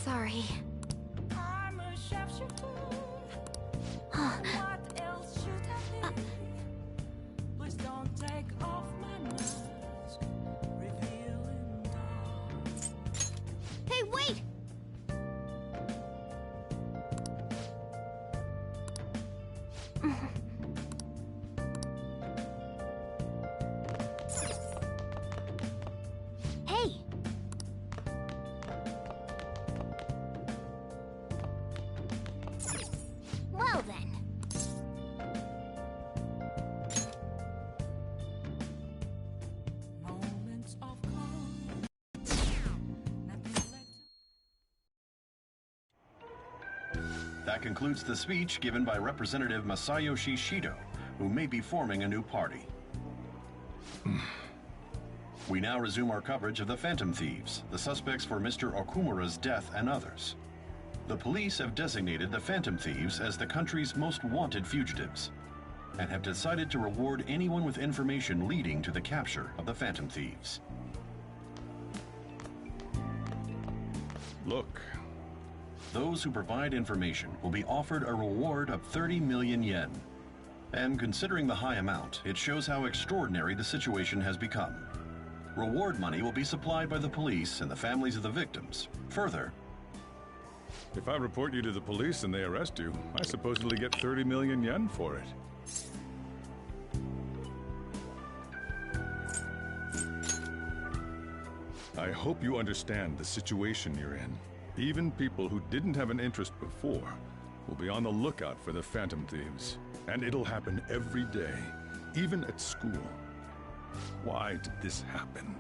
Sorry. Please don't take off my mask, revealing dark. Hey, wait! Hey! Well then. Moments of calm. Nothing left to That concludes the speech given by Representative Masayoshi Shido, who may be forming a new party. We now resume our coverage of the Phantom Thieves, the suspects for Mr. Okumura's death and others. The police have designated the Phantom Thieves as the country's most wanted fugitives, and have decided to reward anyone with information leading to the capture of the Phantom Thieves. Look. Those who provide information will be offered a reward of 30 million yen. And considering the high amount, it shows how extraordinary the situation has become. Reward money will be supplied by the police and the families of the victims. Further, If I report you to the police and they arrest you, I supposedly get 30 million yen for it. I hope you understand the situation you're in. Even people who didn't have an interest before will be on the lookout for the Phantom Thieves. And it'll happen every day, even at school. Why did this happen?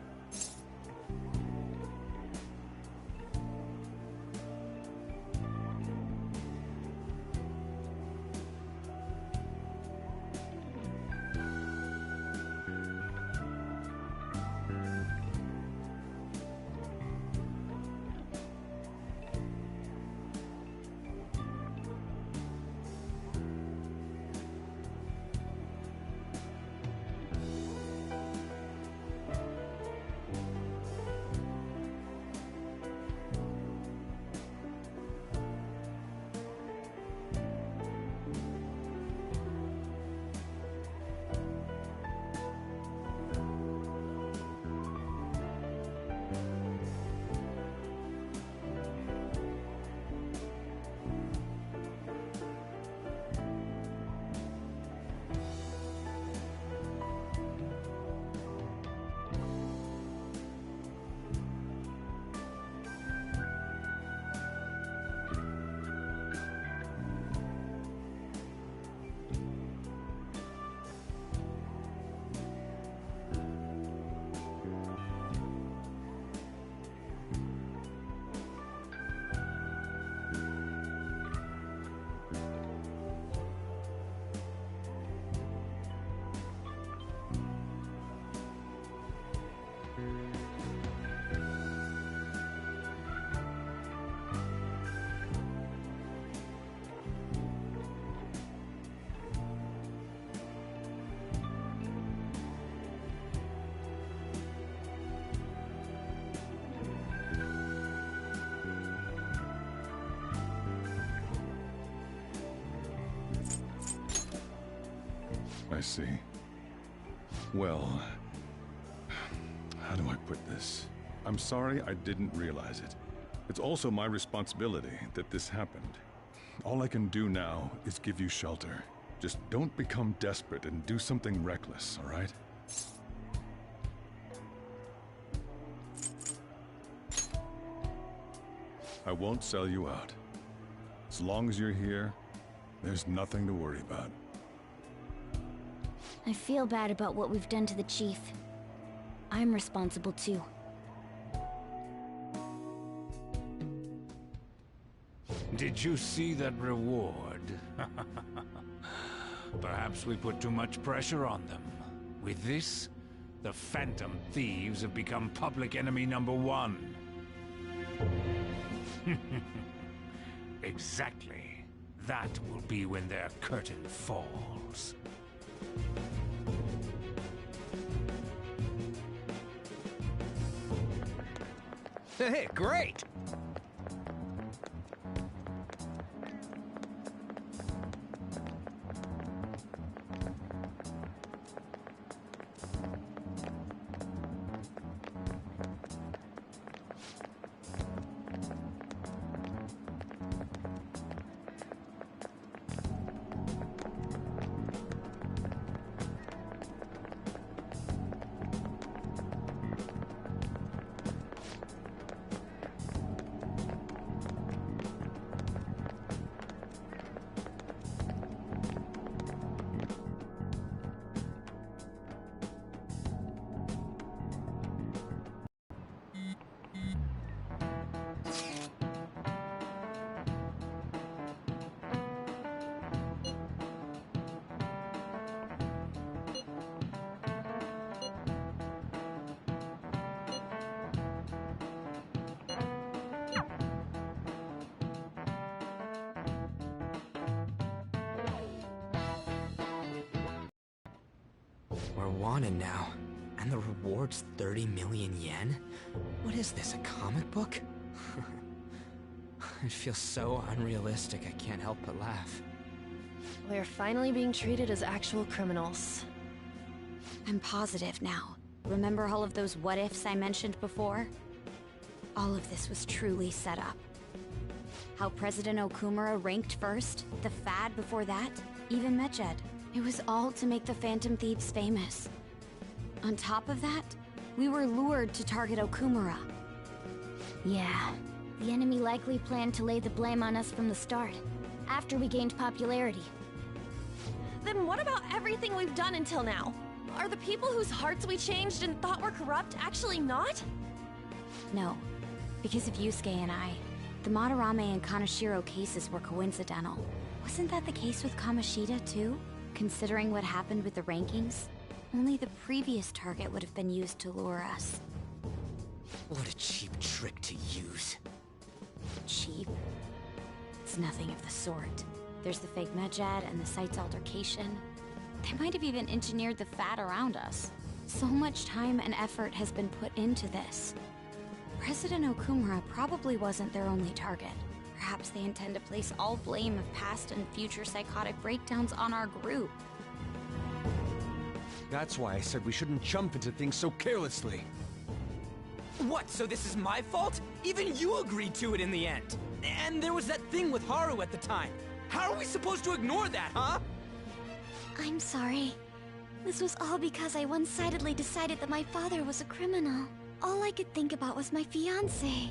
I see. Well, how do I put this? I'm sorry I didn't realize it. It's also my responsibility that this happened. All I can do now is give you shelter. Just don't become desperate and do something reckless, all right? I won't sell you out. As long as you're here, there's nothing to worry about. I feel bad about what we've done to the chief. I'm responsible too. Did you see that reward? Perhaps we put too much pressure on them. With this, the Phantom Thieves have become public enemy #1. Exactly. That will be when their curtain falls. Hey, great! We're wanted now, and the reward's 30 million yen? What is this, a comic book? It feels so unrealistic I can't help but laugh. We're finally being treated as actual criminals. I'm positive now. Remember all of those what-ifs I mentioned before? All of this was truly set up. How President Okumura ranked first, the Fad before that, even Medjed. It was all to make the Phantom Thieves famous. On top of that, we were lured to target Okumura. Yeah, the enemy likely planned to lay the blame on us from the start, after we gained popularity. Then what about everything we've done until now? Are the people whose hearts we changed and thought were corrupt actually not? No, because of Yusuke and I, the Madarame and Kaneshiro cases were coincidental. Wasn't that the case with Kamoshida too? Considering what happened with the rankings, only the previous target would have been used to lure us. What a cheap trick to use. Cheap? It's nothing of the sort. There's the fake Medjed and the site's altercation. They might have even engineered the Fad around us. So much time and effort has been put into this. President Okumura probably wasn't their only target. Perhaps they intend to place all blame of past and future psychotic breakdowns on our group. That's why I said we shouldn't jump into things so carelessly. What, so this is my fault? Even you agreed to it in the end. And there was that thing with Haru at the time. How are we supposed to ignore that, huh? I'm sorry. This was all because I one-sidedly decided that my father was a criminal. All I could think about was my fiancé.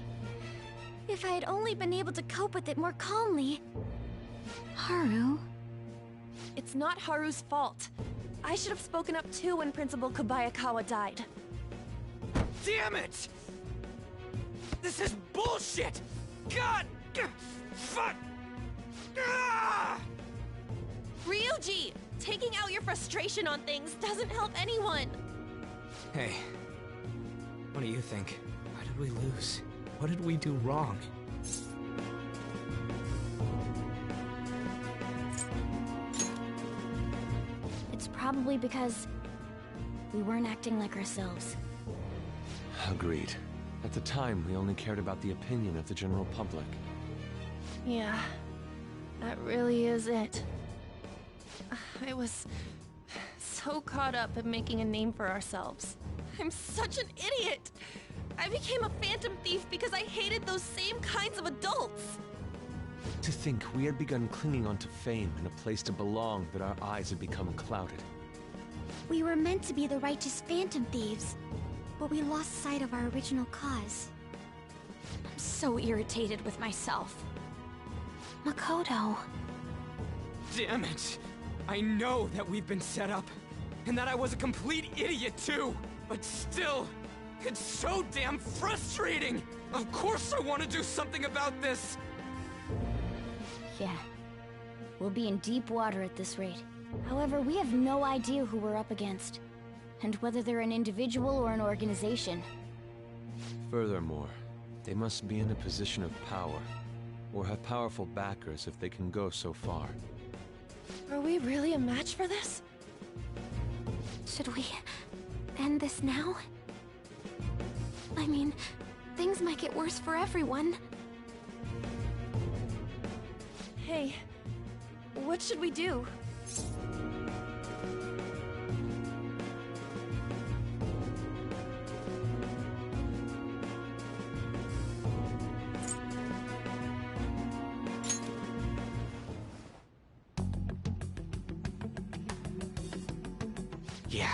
If I had only been able to cope with it more calmly... Haru? It's not Haru's fault. I should have spoken up too when Principal Kobayakawa died. Damn it! This is bullshit! God! Fuck! Ah! Ryuji! Taking out your frustration on things doesn't help anyone! Hey, what do you think? Why did we lose? What did we do wrong? It's probably because we weren't acting like ourselves. Agreed. At the time, we only cared about the opinion of the general public. Yeah, that really is it. I was so caught up in making a name for ourselves. I'm such an idiot! I became a phantom thief because I hated those same kinds of adults! To think we had begun clinging onto fame and a place to belong, that our eyes had become clouded. We were meant to be the righteous phantom thieves, but we lost sight of our original cause. I'm so irritated with myself. Makoto. Damn it! I know that we've been set up, and that I was a complete idiot too! But still, it's so damn frustrating! Of course I want to do something about this! Yeah. We'll be in deep water at this rate. However, we have no idea who we're up against, and whether they're an individual or an organization. Furthermore, they must be in a position of power. or have powerful backers if they can go so far. Are we really a match for this? Should we end this now? I mean, things might get worse for everyone. Hey, what should we do? Yeah,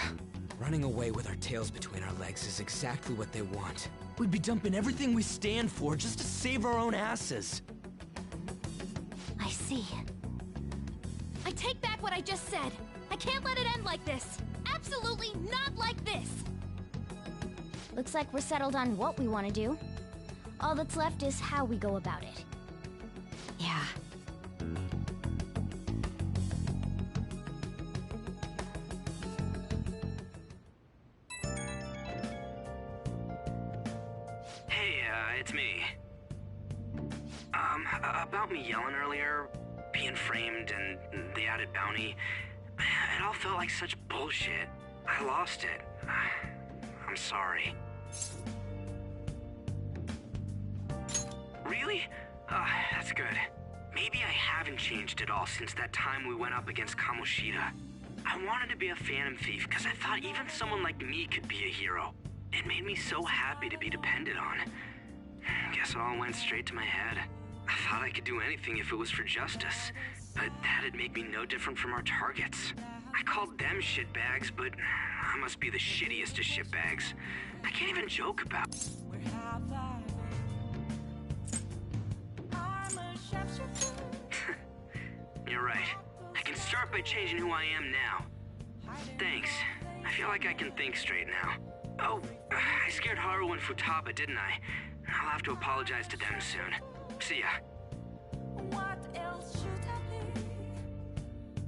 running away with our tails between our legs is exactly what they want. We'd be dumping everything we stand for just to save our own asses. I see. I take back what I just said. I can't let it end like this. Absolutely not like this. Looks like we're settled on what we want to do. All that's left is how we go about it. Yeah. Hey, it's me. About me yelling earlier, being framed, and the added bounty, it all felt like such bullshit. I lost it. I'm sorry. Really? That's good. Maybe I haven't changed at all since that time we went up against Kamoshida. I wanted to be a Phantom Thief because I thought even someone like me could be a hero. It made me so happy to be depended on. Guess it all went straight to my head. I thought I could do anything if it was for justice, but that'd make me no different from our targets. I called them shitbags, but I must be the shittiest of shitbags. I can't even joke about. Where have I been? I'm a sharpshooter. You're right. I can start by changing who I am now. Thanks. I feel like I can think straight now. Oh, I scared Haru and Futaba, didn't I? I'll have to apologize to them soon. See ya. What else should I be?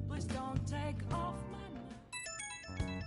Please don't take off my mind.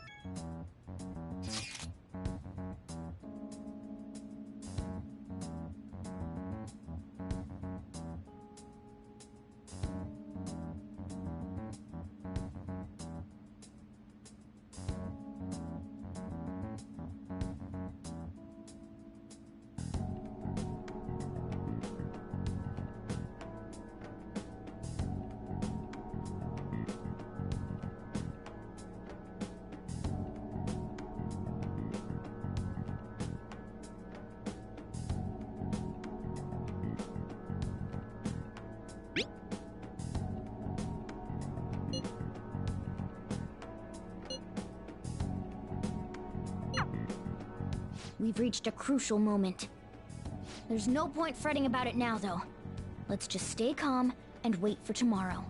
We've reached a crucial moment. There's no point fretting about it now, though. Let's just stay calm and wait for tomorrow.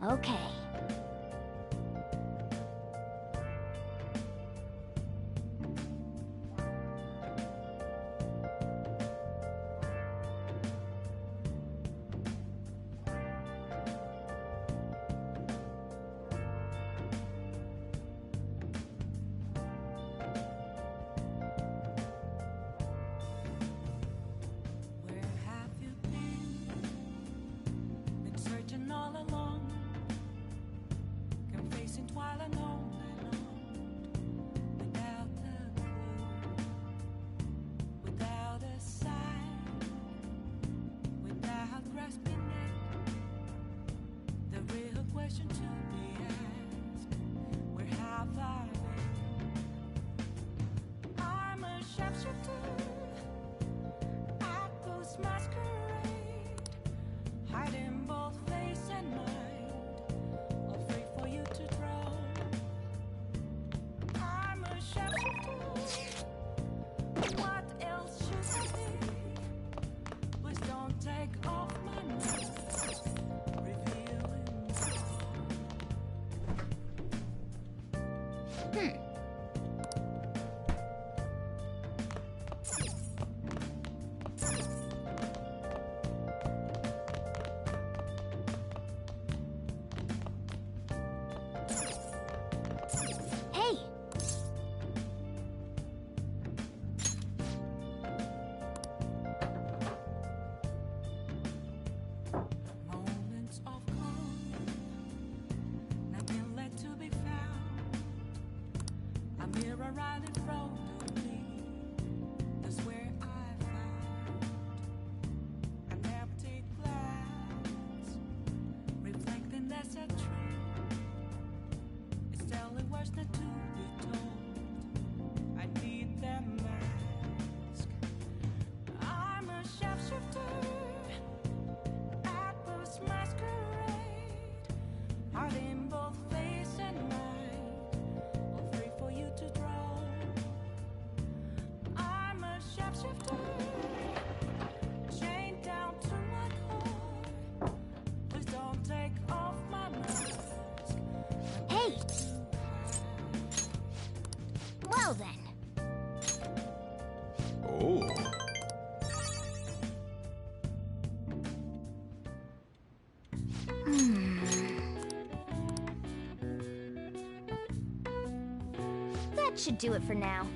Okay. Where have you been? Been searching all along, confessing while alone and on, without a clue, without a sign, without grasping it. The real question to be asked: where have I been? I'm a sharpshooter. At those masquerade, hiding both face and mind, afraid for you to drown. I'm a sharpshooter. What else should I be? Please don't take off my mask, revealing Hey! right in front of me. That's where I found an empty glass, reflecting that's a tree. It's telling words not to be told. I need that mask. I'm a sharpshooter at this masquerade, hiding both face and mind, all free for you to draw. I'm a sharpshooter, chained down to my core. Please don't take off my mask. Hey! Well then. Oh. That should do it for now.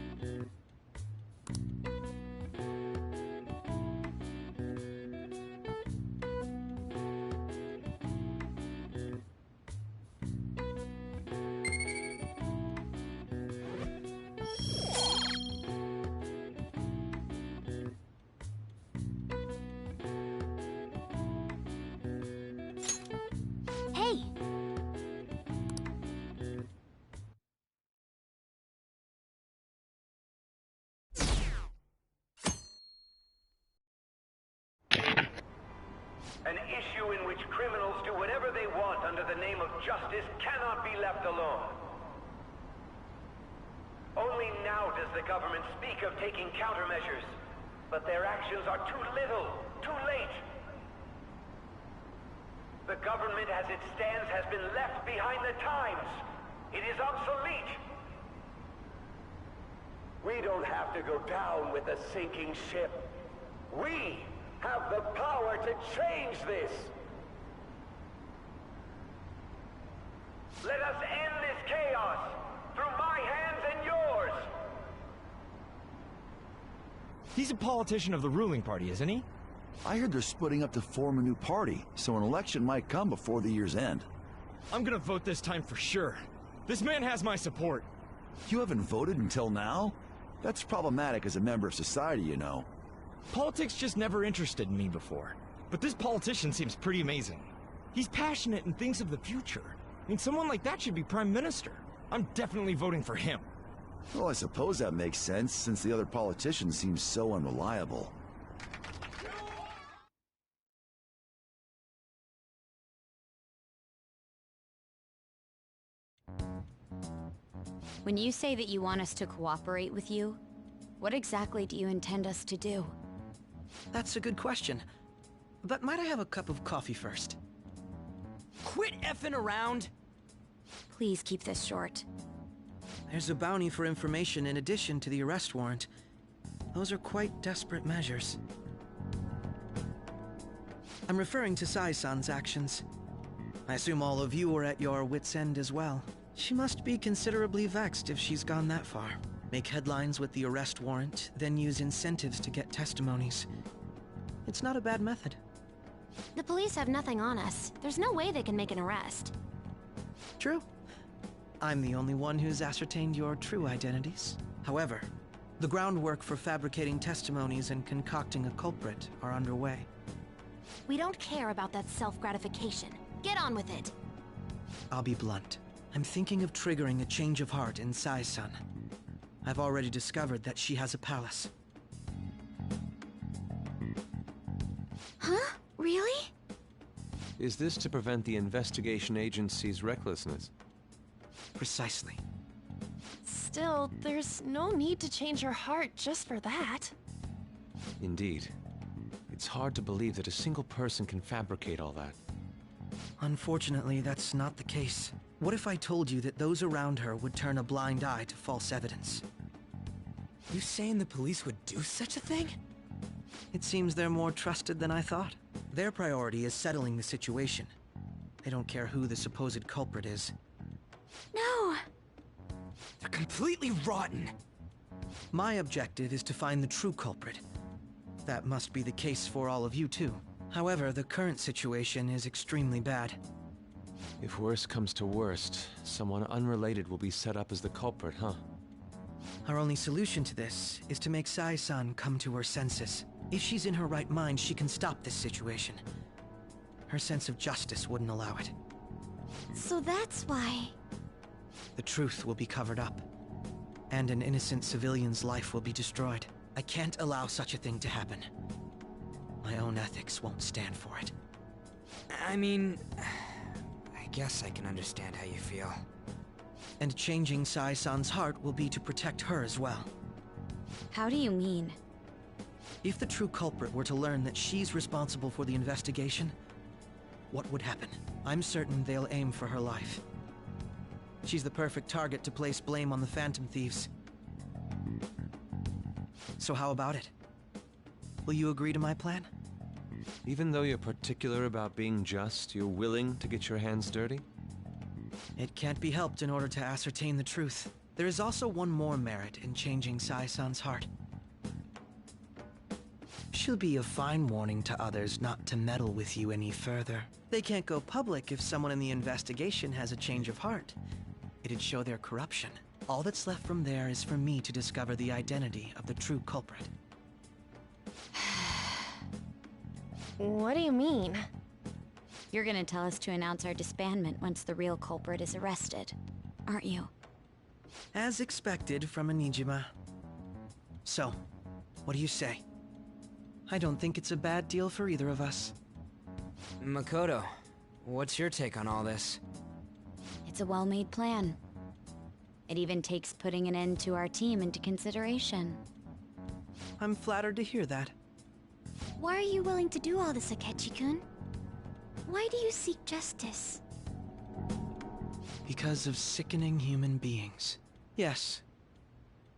Hey! An issue in which criminals do whatever they want under the name of justice cannot be left alone. Only now does the government speak of taking countermeasures, but their actions are too little, too late. The government as it stands has been left behind the times. It is obsolete. We don't have to go down with a sinking ship. We have the power to change this. Let us end this chaos through my hands and yours. He's a politician of the ruling party, isn't he? I heard they're splitting up to form a new party, so an election might come before the year's end. I'm gonna vote this time for sure. This man has my support. You haven't voted until now? That's problematic as a member of society, you know. Politics just never interested me before. But this politician seems pretty amazing. He's passionate and thinks of the future. I mean, someone like that should be prime minister. I'm definitely voting for him. Well, I suppose that makes sense, since the other politicians seem so unreliable. When you say that you want us to cooperate with you, what exactly do you intend us to do? That's a good question. But might I have a cup of coffee first? Quit effing around! Please keep this short. There's a bounty for information in addition to the arrest warrant. Those are quite desperate measures. I'm referring to Sai-san's actions. I assume all of you are at your wits' end as well. She must be considerably vexed if she's gone that far. Make headlines with the arrest warrant, then use incentives to get testimonies. It's not a bad method. The police have nothing on us. There's no way they can make an arrest. True. I'm the only one who's ascertained your true identities. However, the groundwork for fabricating testimonies and concocting a culprit are underway. We don't care about that self-gratification. Get on with it. I'll be blunt. I'm thinking of triggering a change of heart in Sai-san. I've already discovered that she has a palace. Huh? Really? Is this to prevent the investigation agency's recklessness? Precisely. Still, there's no need to change her heart just for that. Indeed. It's hard to believe that a single person can fabricate all that. Unfortunately, that's not the case. What if I told you that those around her would turn a blind eye to false evidence? You saying the police would do such a thing? It seems they're more trusted than I thought. Their priority is settling the situation. They don't care who the supposed culprit is. No! They're completely rotten! My objective is to find the true culprit. That must be the case for all of you too. However, the current situation is extremely bad. If worst comes to worst, someone unrelated will be set up as the culprit, huh? Our only solution to this is to make Sai-san come to her senses. If she's in her right mind, she can stop this situation. Her sense of justice wouldn't allow it. So that's why... The truth will be covered up, and an innocent civilian's life will be destroyed. I can't allow such a thing to happen. My own ethics won't stand for it. I mean... I guess I can understand how you feel. And changing Sai-san's heart will be to protect her as well. How do you mean? If the true culprit were to learn that she's responsible for the investigation, what would happen? I'm certain they'll aim for her life. She's the perfect target to place blame on the Phantom Thieves. So how about it? Will you agree to my plan? Even though you're particular about being just, you're willing to get your hands dirty? It can't be helped in order to ascertain the truth. There is also one more merit in changing Sai-san's heart. She'll be a fine warning to others not to meddle with you any further. They can't go public if someone in the investigation has a change of heart. It'd show their corruption. All that's left from there is for me to discover the identity of the true culprit. What do you mean? You're gonna tell us to announce our disbandment once the real culprit is arrested, aren't you? As expected from a Nijima. So, what do you say? I don't think it's a bad deal for either of us. Makoto, what's your take on all this? It's a well-made plan. It even takes putting an end to our team into consideration. I'm flattered to hear that. Why are you willing to do all this, Akechi-kun? Why do you seek justice? Because of sickening human beings. Yes.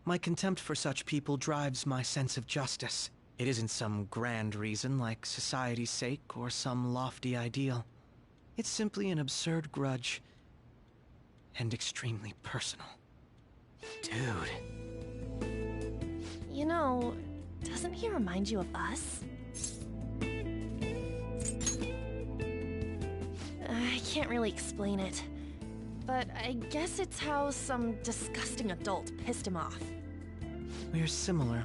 My contempt for such people drives my sense of justice. It isn't some grand reason like society's sake or some lofty ideal. It's simply an absurd grudge. And extremely personal. Dude. You know, doesn't he remind you of us? I can't really explain it, but I guess it's how some disgusting adult pissed him off. We're similar,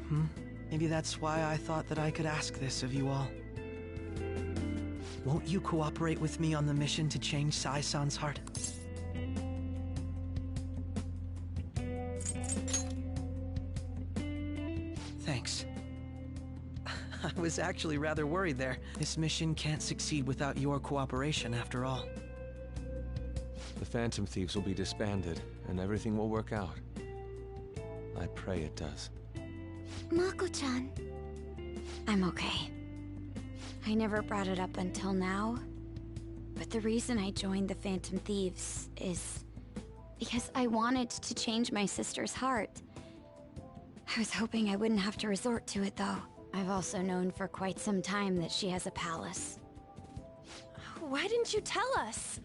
Maybe that's why I thought that I could ask this of you all. Won't you cooperate with me on the mission to change Sai-san's heart? Thanks. I was actually rather worried there. This mission can't succeed without your cooperation, after all. The Phantom Thieves will be disbanded, and everything will work out. I pray it does. Mako-chan. I'm okay. I never brought it up until now, but the reason I joined the Phantom Thieves is because I wanted to change my sister's heart. I was hoping I wouldn't have to resort to it, though. I've also known for quite some time that she has a palace. Why didn't you tell us?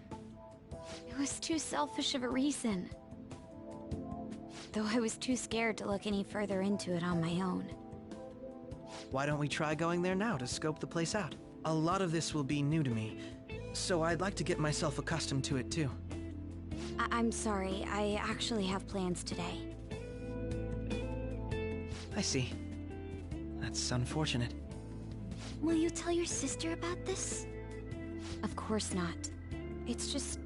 It was too selfish of a reason. Though I was too scared to look any further into it on my own. Why don't we try going there now to scope the place out? A lot of this will be new to me, so I'd like to get myself accustomed to it too. I'm sorry, I actually have plans today. I see. That's unfortunate. Will you tell your sister about this? Of course not. It's just...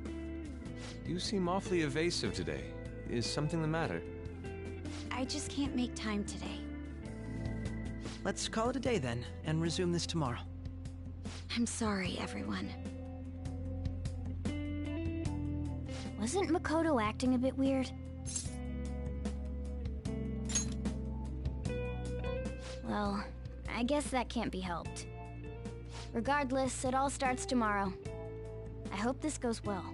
You seem awfully evasive today. Is something the matter? I just can't make time today. Let's call it a day then, and resume this tomorrow. I'm sorry, everyone. Wasn't Makoto acting a bit weird? Well, I guess that can't be helped. Regardless, it all starts tomorrow. I hope this goes well.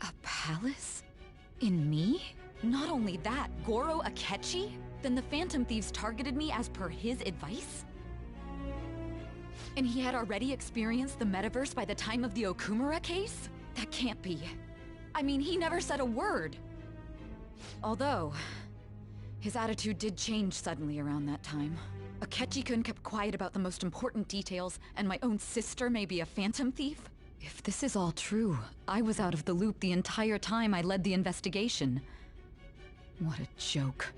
A palace? In me? Not only that, Goro Akechi? Then the Phantom Thieves targeted me as per his advice? And he had already experienced the metaverse by the time of the Okumura case? That can't be. I mean, he never said a word. Although, His attitude did change suddenly around that time. Akechi-kun kept quiet about the most important details, and my own sister may be a phantom thief? If this is all true, I was out of the loop the entire time I led the investigation. What a joke.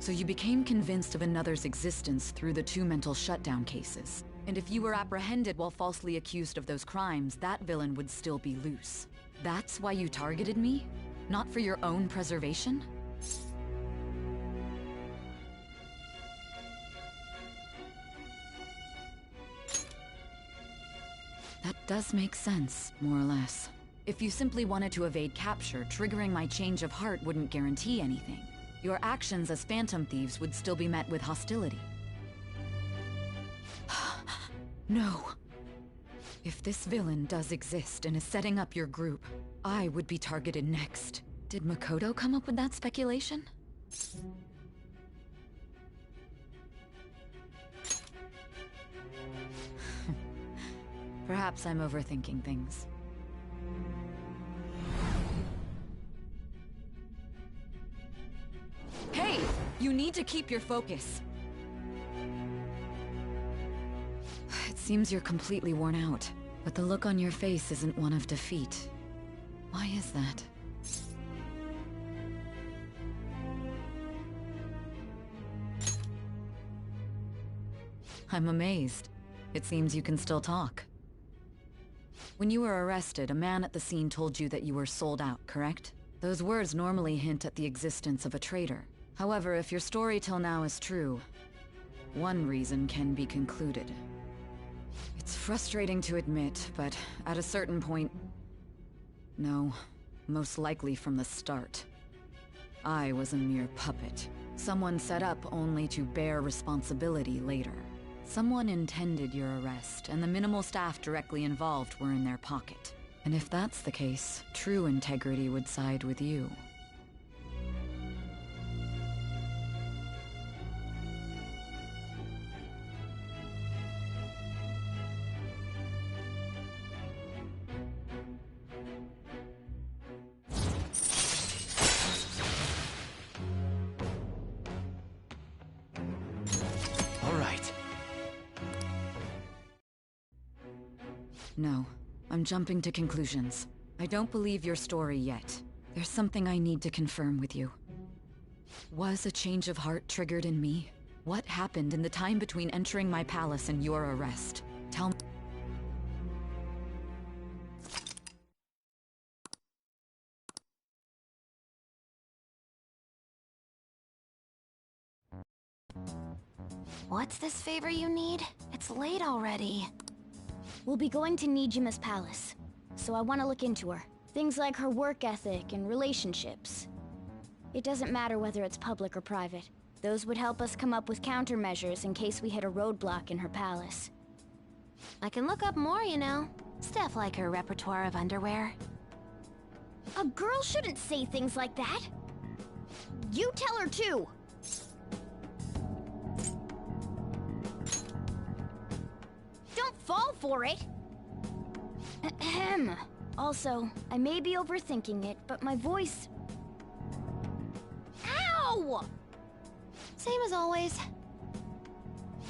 So you became convinced of another's existence through the 2 mental shutdown cases. And if you were apprehended while falsely accused of those crimes, that villain would still be loose. That's why you targeted me? Not for your own preservation? That does make sense, more or less. If you simply wanted to evade capture, triggering my change of heart wouldn't guarantee anything. Your actions as phantom thieves would still be met with hostility. No. If this villain does exist and is setting up your group, I would be targeted next. Did Makoto come up with that speculation? Perhaps I'm overthinking things. Hey! You need to keep your focus. It seems you're completely worn out, but the look on your face isn't one of defeat. Why is that? I'm amazed. It seems you can still talk. When you were arrested, a man at the scene told you that you were sold out, correct? Those words normally hint at the existence of a traitor. However, if your story till now is true, one reason can be concluded. It's frustrating to admit, but at a certain point... No, most likely from the start. I was a mere puppet. Someone set up only to bear responsibility later. Someone intended your arrest, and the minimal staff directly involved were in their pocket. And if that's the case, true integrity would side with you. No, I'm jumping to conclusions. I don't believe your story yet. There's something I need to confirm with you. Was a change of heart triggered in me? What happened in the time between entering my palace and your arrest? Tell me. What's this favor you need? It's late already. We'll be going to Nijima's palace, so I want to look into her. Things like her work ethic and relationships. It doesn't matter whether it's public or private. Those would help us come up with countermeasures in case we hit a roadblock in her palace. I can look up more, you know. Stuff like her repertoire of underwear. A girl shouldn't say things like that. You tell her too. Don't fall for it! Ahem. Also, I may be overthinking it, but my voice... Ow! Same as always.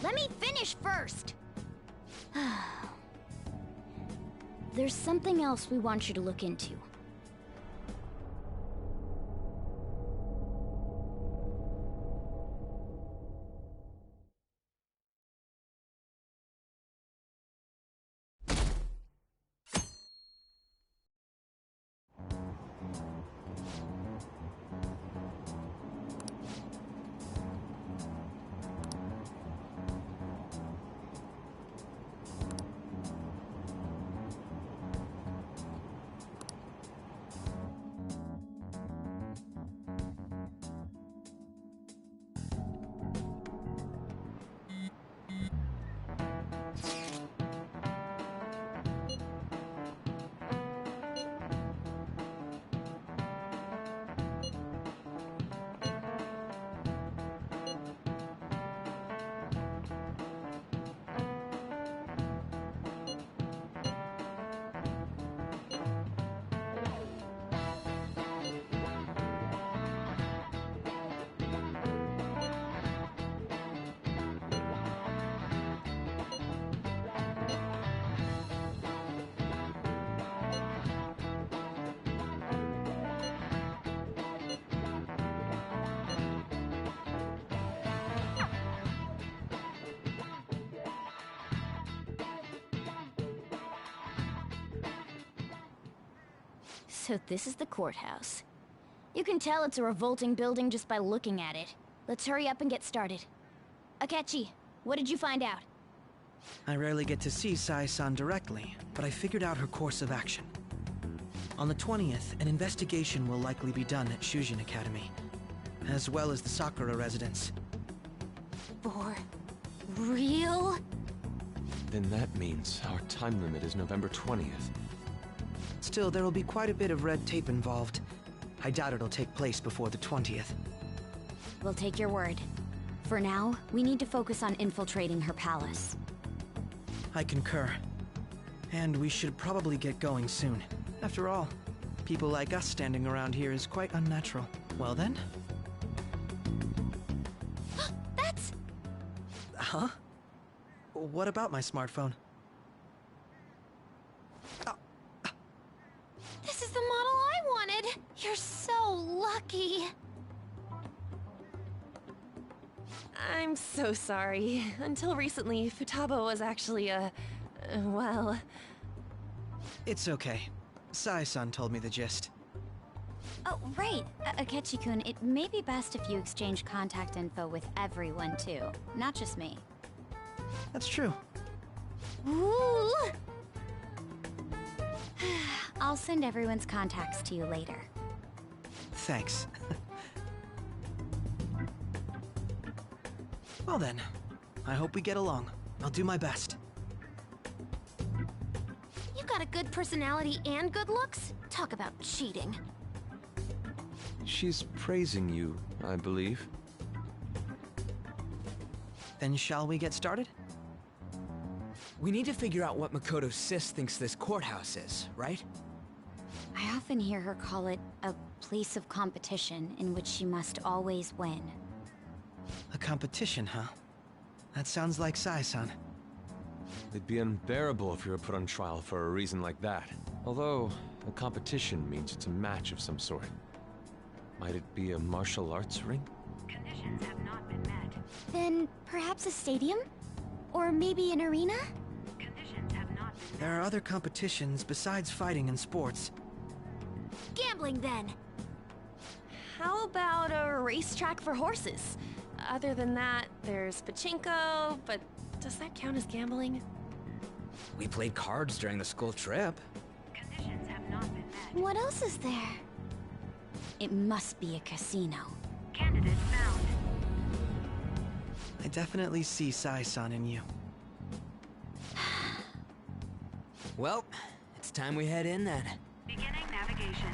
Let me finish first! There's something else we want you to look into. So this is the courthouse. You can tell it's a revolting building just by looking at it. Let's hurry up and get started. Akechi, what did you find out? I rarely get to see Sai-san directly, but I figured out her course of action. On the 20th, an investigation will likely be done at Shujin Academy, as well as the Sakura residence. For real? Then that means our time limit is November 20th. Still, there will be quite a bit of red tape involved. I doubt it'll take place before the 20th. We'll take your word. For now, we need to focus on infiltrating her palace. I concur. And we should probably get going soon. After all, people like us standing around here is quite unnatural. Well then? That's... Huh? What about my smartphone? This is the model I wanted! You're so lucky! I'm so sorry. Until recently, Futaba was actually well... It's okay. Sai-san told me the gist. Oh, right. Akechi-kun, it may be best if you exchange contact info with everyone, too. Not just me. That's true. Ooh! I'll send everyone's contacts to you later. Thanks. Well then, I hope we get along. I'll do my best. You got a good personality and good looks? Talk about cheating. She's praising you, I believe. Then shall we get started? We need to figure out what Makoto Sis thinks this courthouse is, right? I often hear her call it a place of competition in which she must always win. A competition, huh? That sounds like Sai-san. It'd be unbearable if you were put on trial for a reason like that. Although, a competition means it's a match of some sort. Might it be a martial arts ring? Conditions have not been met. Then perhaps a stadium? Or maybe an arena? Conditions have not been met. There are other competitions besides fighting and sports. Gambling, then! How about a racetrack for horses? Other than that, there's pachinko, but does that count as gambling? We played cards during the school trip. Conditions have not been met. What else is there? It must be a casino. Candidate found. I definitely see Sai-san in you. Well, it's time we head in then. Beginning navigation.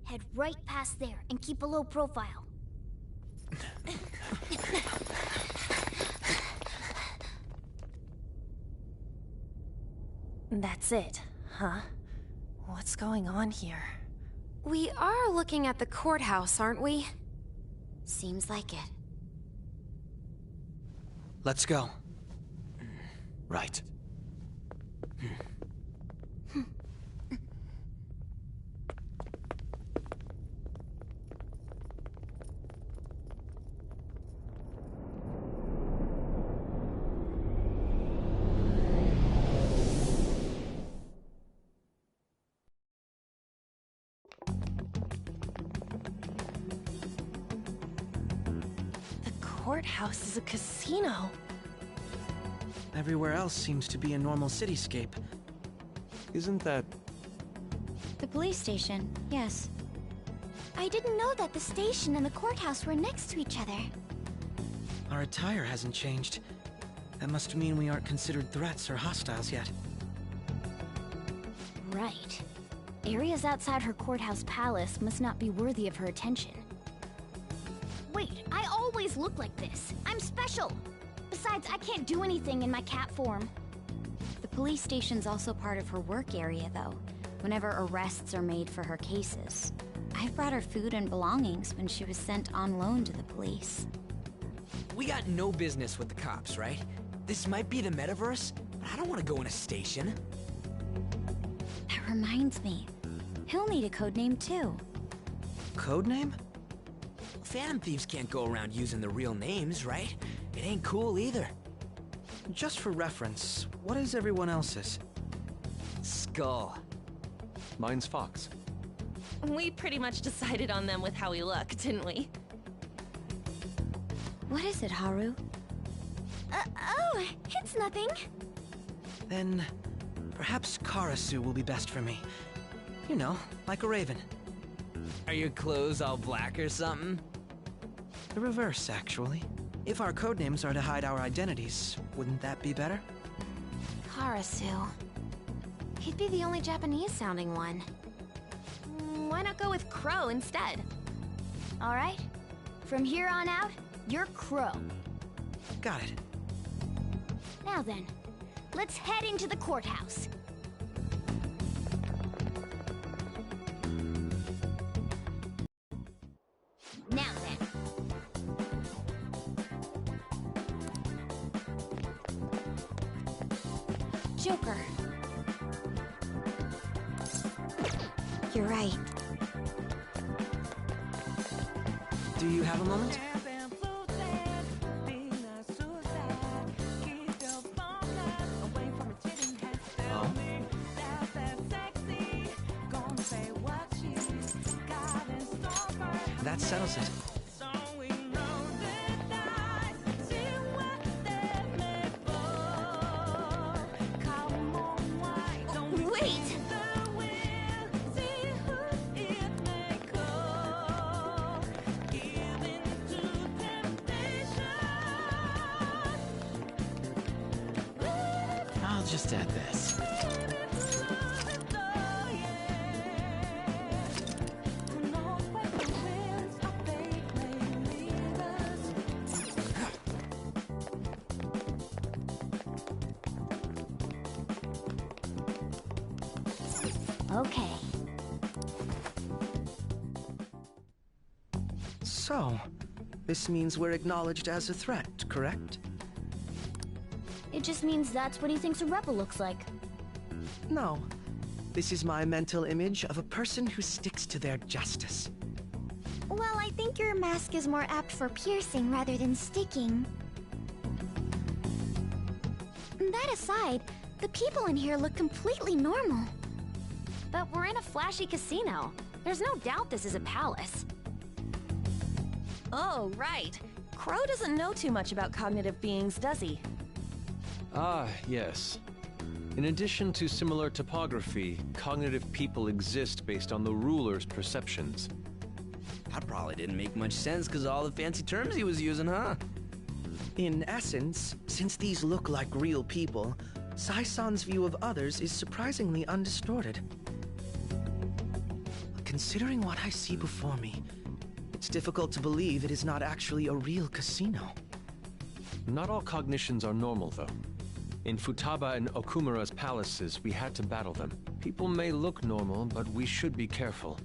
Head right past there and keep a low profile. That's it, huh? What's going on here? We are looking at the courthouse, aren't we? Seems like it. Let's go. Right. Courthouse is a casino. Everywhere else seems to be a normal cityscape. Isn't that... The police station, yes. I didn't know that the station and the courthouse were next to each other. Our attire hasn't changed. That must mean we aren't considered threats or hostiles yet. Right. Areas outside her courthouse palace must not be worthy of her attention. Wait, I always look like this. I'm special. Besides, I can't do anything in my cat form. The police station's also part of her work area, though, whenever arrests are made for her cases. I've brought her food and belongings when she was sent on loan to the police. We got no business with the cops, right? This might be the metaverse, but I don't want to go in a station. Reminds me, he'll need a codename too. Codename? Phantom Thieves can't go around using their real names, right? It ain't cool either. Just for reference, what is everyone else's? Skull. Mine's Fox. We pretty much decided on them with how we look, didn't we? What is it, Haru? Oh, it's nothing. Then, perhaps Karasu will be best for me. You know, like a raven. Are your clothes all black or something? The reverse, actually. If our codenames are to hide our identities, wouldn't that be better? Karasu. He'd be the only Japanese-sounding one. Why not go with Crow instead? All right. From here on out, you're Crow. Got it. Now then, let's head into the courthouse. Now then. Joker. You're right. Do you have a moment? Oh? That settles it. Wait! I'll just add this. Okay. So, this means we're acknowledged as a threat, correct? It just means that's what he thinks a rebel looks like. No. This is my mental image of a person who sticks to their justice. Well, I think your mask is more apt for piercing rather than sticking. That aside, the people in here look completely normal. But we're in a flashy casino. There's no doubt this is a palace. Oh, right. Crow doesn't know too much about cognitive beings, does he? Ah, yes. In addition to similar topography, cognitive people exist based on the ruler's perceptions. That probably didn't make much sense because all the fancy terms he was using, huh? In essence, since these look like real people, Sai-san's view of others is surprisingly undistorted. Considering what I see before me, it's difficult to believe it is not actually a real casino. Not all cognitions are normal, though. In Futaba and Okumura's palaces, we had to battle them. People may look normal, but we should be careful.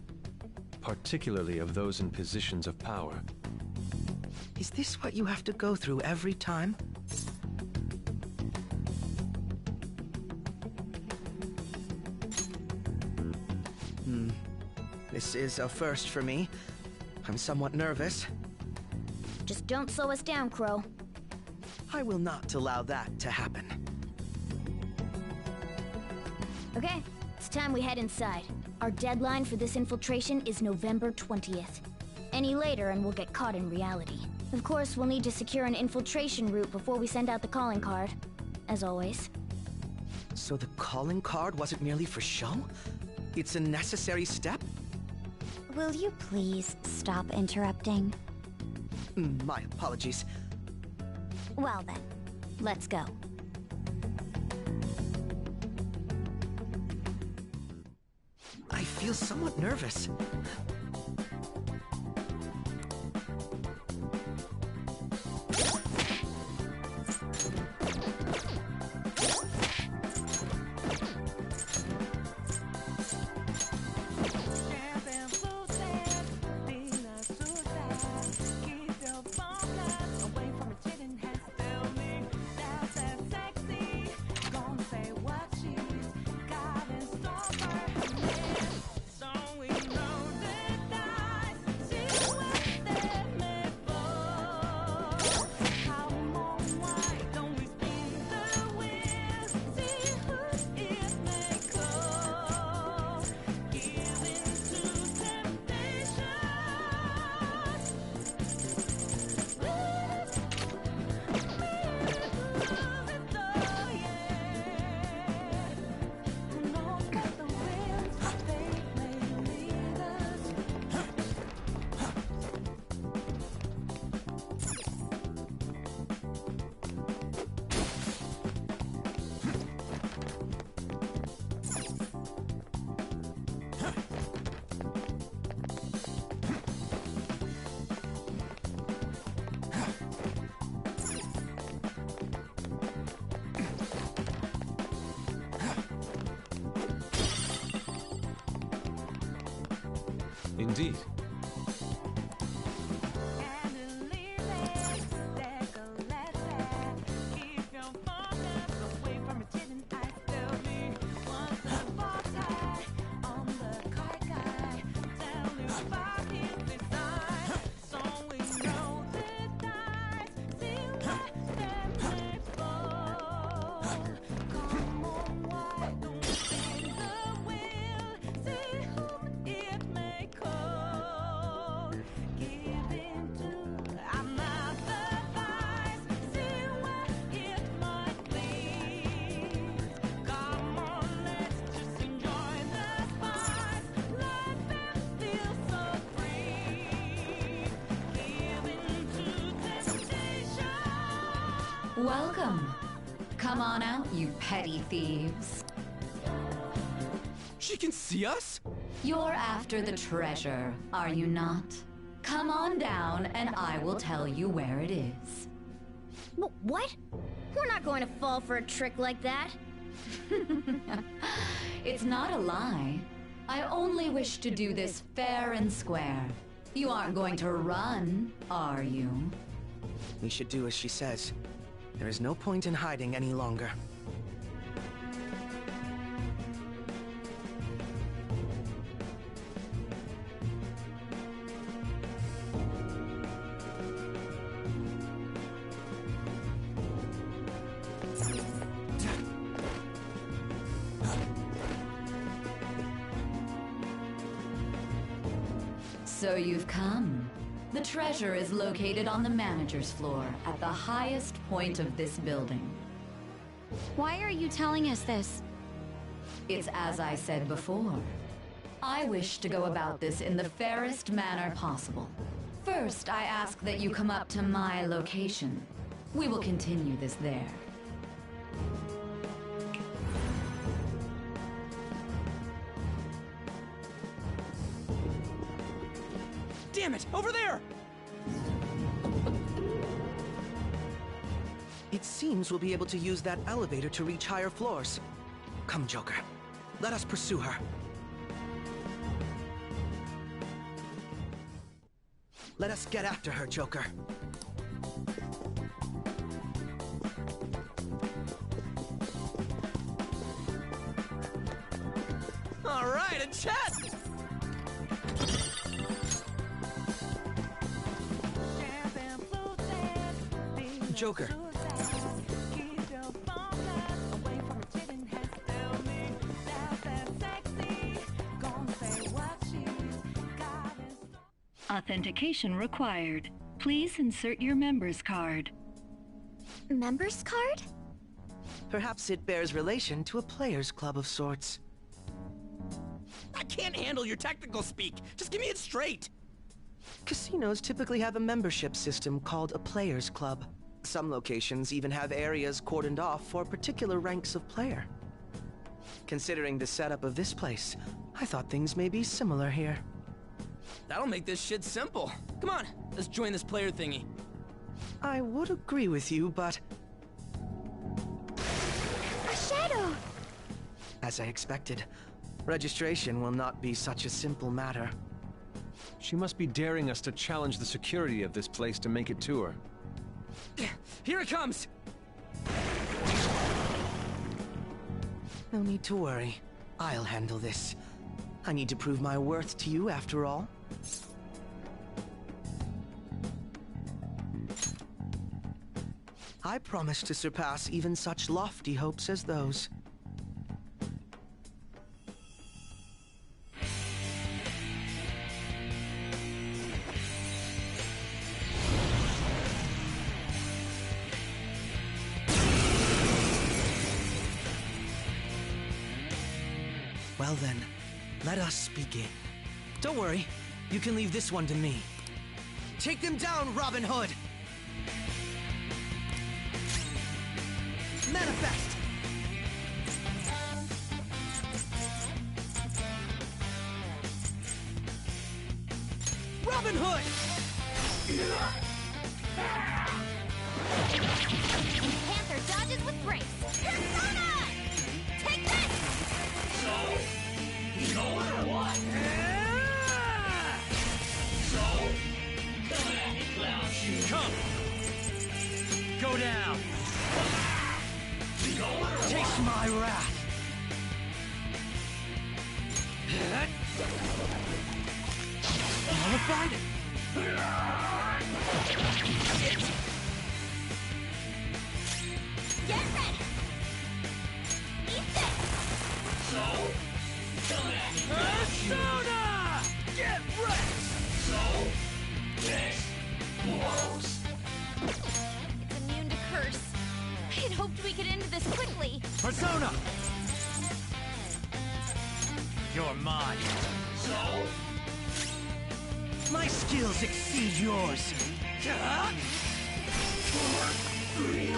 Particularly of those in positions of power. Is this what you have to go through every time? This is a first for me. I'm somewhat nervous. Just don't slow us down, Crow. I will not allow that to happen. Okay, it's time we head inside. Our deadline for this infiltration is November 20th. Any later and we'll get caught in reality. Of course, we'll need to secure an infiltration route before we send out the calling card. As always. So the calling card wasn't merely for show? It's a necessary step? Will you please stop interrupting? My apologies. Well then, let's go. I feel somewhat nervous. Indeed. Welcome. Come on out, you petty thieves. She can see us? You're after the treasure, are you not? Come on down and I will tell you where it is. What? We're not going to fall for a trick like that. It's not a lie. I only wish to do this fair and square. You aren't going to run, are you? We should do as she says. There is no point in hiding any longer. So you've come. The treasure is located on the manager's floor, at the highest point of this building. Why are you telling us this? It's as I said before. I wish to go about this in the fairest manner possible. First, I ask that you come up to my location. We will continue this there. Damn it! Over there! It seems we'll be able to use that elevator to reach higher floors. Come, Joker. Let us pursue her. Let us get after her, Joker. All right, a chat! Joker. Authentication required. Please insert your member's card. Member's card? Perhaps it bears relation to a player's club of sorts. I can't handle your technical speak. Just give me it straight. Casinos typically have a membership system called a player's club. Some locations even have areas cordoned off for particular ranks of player. Considering the setup of this place, I thought things may be similar here. That'll make this shit simple. Come on, let's join this player thingy. I would agree with you, but... A shadow! As I expected, registration will not be such a simple matter. She must be daring us to challenge the security of this place to make it to her. Here it comes! No need to worry. I'll handle this. I need to prove my worth to you, after all. I promise to surpass even such lofty hopes as those. Well then, let us begin. Don't worry, you can leave this one to me. Take them down, Robin Hood! Manifest! Robin Hood! Panther dodges with grace. Persona! Take this! No or what? Showdown! Taste my wrath! Nullified? Get ready! Eat this! So? Persona! Get ready! So? This blows! It's immune to curse. I had hoped we could end this quickly. Persona! You're mine. So? My skills exceed yours. 4, 3...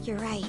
You're right.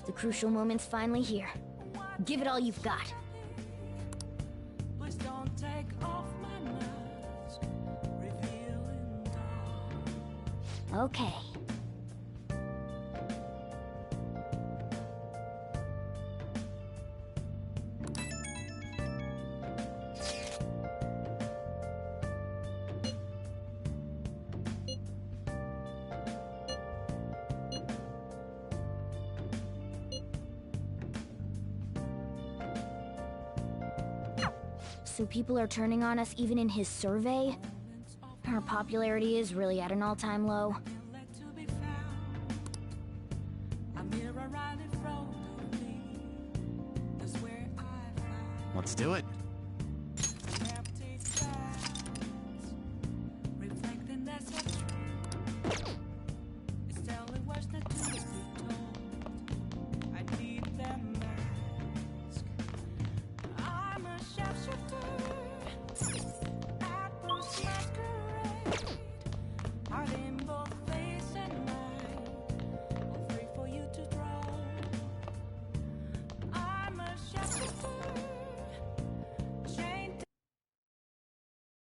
The crucial moment's finally here. Give it all you've got. Please don't take off my mask, revealing dawn. Okay. So people are turning on us even in his survey? Our popularity is really at an all-time low. Let's do it.